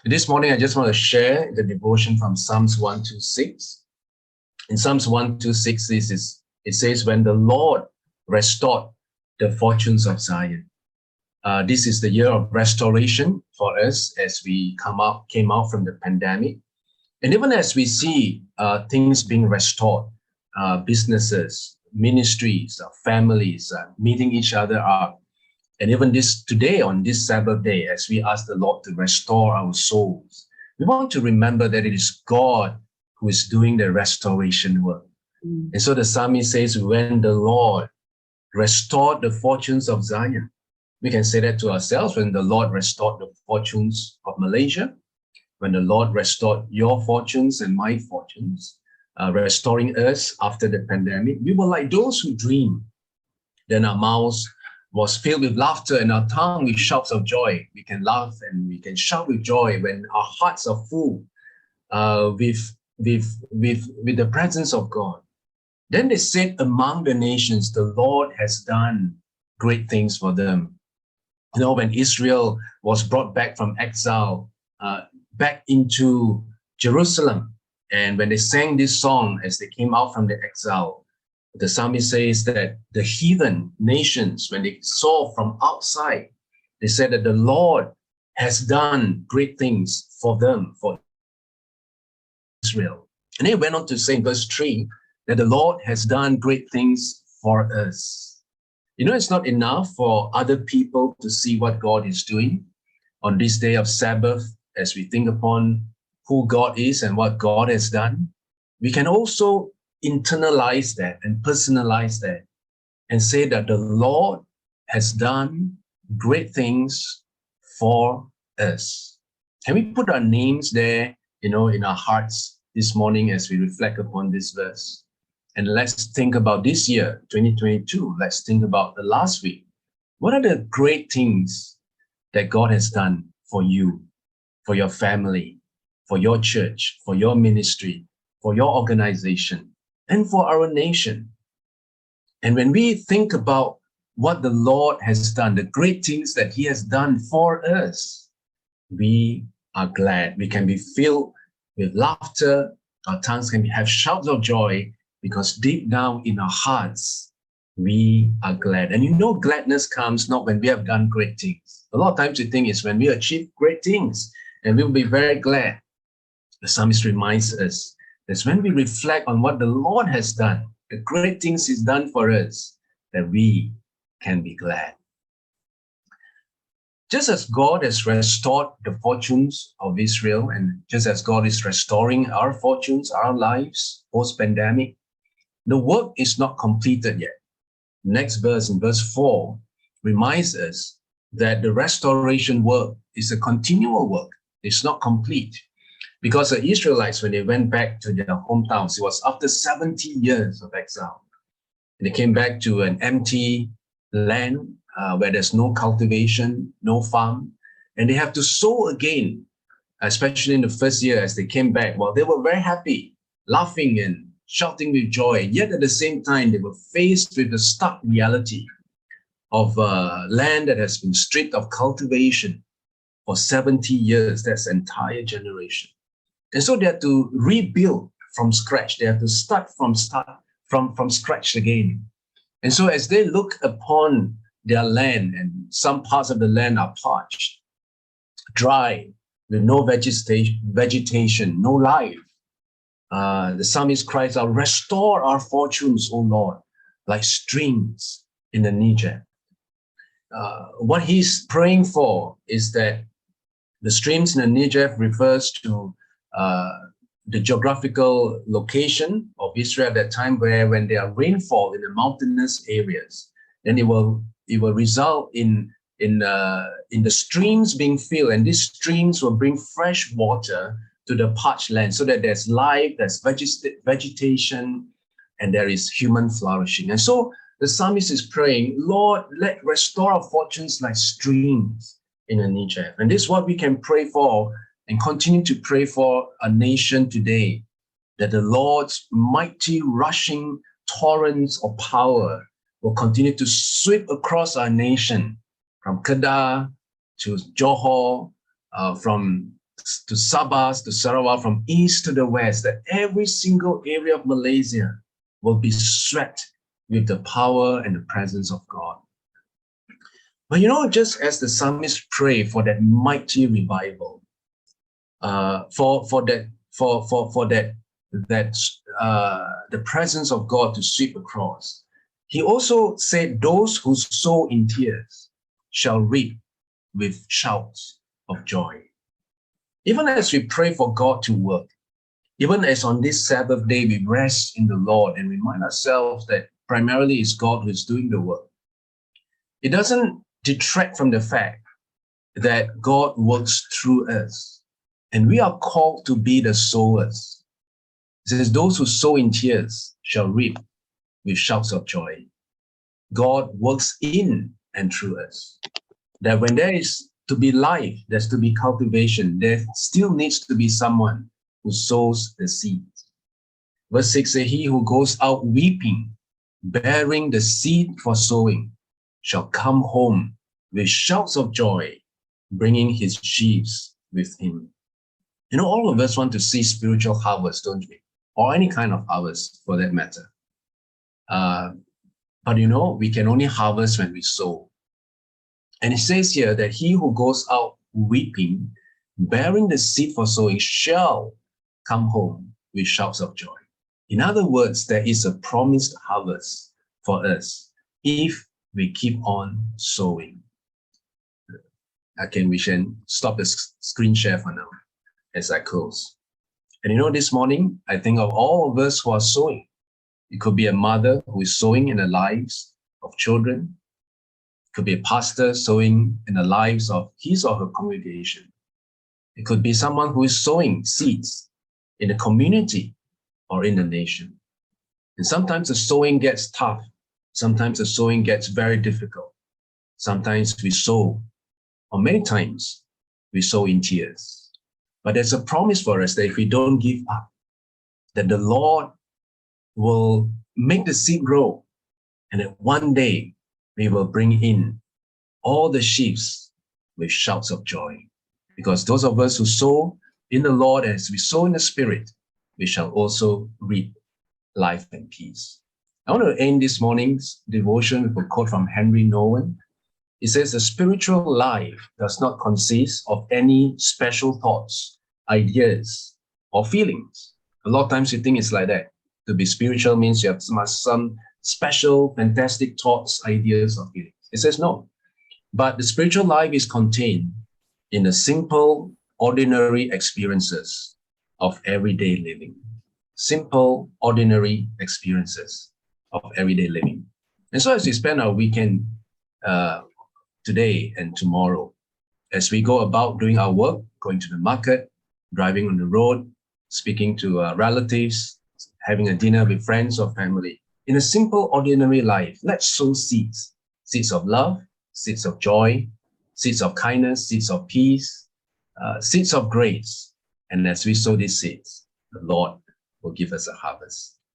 This morning, I just want to share the devotion from Psalms 126. In Psalms 126, it says, when the Lord restored the fortunes of Zion. This is the year of restoration for us as we came out from the pandemic. And even as we see things being restored, businesses, ministries, families meeting each other up. And even today, on this Sabbath day, as we ask the Lord to restore our souls, we want to remember that it is God who is doing the restoration work. And so the psalmist says, when the Lord restored the fortunes of Zion, we can say that to ourselves, when the Lord restored the fortunes of Malaysia, when the Lord restored your fortunes and my fortunes, restoring us after the pandemic, we were like those who dream. Then our mouths was filled with laughter and our tongue with shouts of joy. We can laugh and we can shout with joy when our hearts are full with the presence of God. Then they said among the nations, the Lord has done great things for them. You know, when Israel was brought back from exile, back into Jerusalem, and when they sang this song as they came out from the exile, the psalmist says that the heathen nations, when they saw from outside, they said that the Lord has done great things for them, for Israel. And he went on to say in verse 3 that the Lord has done great things for us. You know, it's not enough for other people to see what God is doing on this day of Sabbath as we think upon who God is and what God has done. We can also internalize that and personalize that and say that the Lord has done great things for us. Can we put our names there, in our hearts this morning as we reflect upon this verse? And let's think about this year, 2022. Let's think about the last week. What are the great things that God has done for you, for your family, for your church, for your ministry, for your organization, and for our nation? And when we think about what the Lord has done, the great things that he has done for us, we are glad. We can be filled with laughter. Our tongues can have shouts of joy because deep down in our hearts, we are glad. And gladness comes not when we have done great things. A lot of times we think it's when we achieve great things and we'll be very glad. The psalmist reminds us that when we reflect on what the Lord has done, the great things he's done for us, that we can be glad. Just as God has restored the fortunes of Israel, and just as God is restoring our fortunes, our lives, post-pandemic, the work is not completed yet. Next verse, in verse 4, reminds us that the restoration work is a continual work. It's not complete. Because the Israelites, when they went back to their hometowns, it was after 70 years of exile. And they came back to an empty land where there's no cultivation, no farm, and they have to sow again, especially in the first year as they came back. Well, they were very happy, laughing and shouting with joy. Yet at the same time, they were faced with the stark reality of land that has been stripped of cultivation for 70 years. That's an entire generation. And so they had to rebuild from scratch. They have to start from scratch again. And so as they look upon their land, and some parts of the land are parched, dry, with no vegetation, no life, the psalmist cries out, restore our fortunes, O Lord, like streams in the Niger. What he's praying for is that the streams in the Niger refers to the geographical location of Israel at that time, where when there are rainfall in the mountainous areas, then it will result in the streams being filled, and these streams will bring fresh water to the parched land, so that there's life, there's vegetation, and there is human flourishing. And so the psalmist is praying, Lord, let restore our fortunes like streams in the Niger. And this is what we can pray for and continue to pray for a nation today, that the Lord's mighty rushing torrents of power will continue to sweep across our nation, from Kedah to Johor, from to Sabah, to Sarawak, from east to the west, that every single area of Malaysia will be swept with the power and the presence of God. But just as the psalmist pray for that mighty revival, the presence of God to sweep across, he also said, those who sow in tears shall reap with shouts of joy. Even as we pray for God to work, even as on this Sabbath day we rest in the Lord and remind ourselves that primarily it's God who is doing the work, it doesn't detract from the fact that God works through us. And we are called to be the sowers. It says, those who sow in tears shall reap with shouts of joy. God works in and through us. That when there is to be life, there's to be cultivation, there still needs to be someone who sows the seed. Verse 6 says, he who goes out weeping, bearing the seed for sowing, shall come home with shouts of joy, bringing his sheaves with him. All of us want to see spiritual harvest, don't we? Or any kind of harvest for that matter. But we can only harvest when we sow. And it says here that he who goes out weeping, bearing the seed for sowing, shall come home with shouts of joy. In other words, there is a promised harvest for us if we keep on sowing. Okay, we can stop the screen share for now as I close. And this morning, I think of all of us who are sowing. It could be a mother who is sowing in the lives of children. It could be a pastor sowing in the lives of his or her congregation. It could be someone who is sowing seeds in the community or in the nation. And sometimes the sowing gets tough. Sometimes the sowing gets very difficult. Sometimes we sow, or many times we sow in tears. But there's a promise for us that if we don't give up, that the Lord will make the seed grow, and that one day we will bring in all the sheaves with shouts of joy. Because those of us who sow in the Lord, as we sow in the Spirit, we shall also reap life and peace. I want to end this morning's devotion with a quote from Henry Nouwen. It says, the spiritual life does not consist of any special thoughts, ideas, or feelings. A lot of times you think it's like that. To be spiritual means you have some special, fantastic thoughts, ideas, or feelings. It says no. But the spiritual life is contained in the simple, ordinary experiences of everyday living. Simple, ordinary experiences of everyday living. And so as we spend our weekend today and tomorrow, as we go about doing our work, going to the market, driving on the road, speaking to relatives, having a dinner with friends or family, in a simple, ordinary life, let's sow seeds. Seeds of love, seeds of joy, seeds of kindness, seeds of peace, seeds of grace. And as we sow these seeds, the Lord will give us a harvest.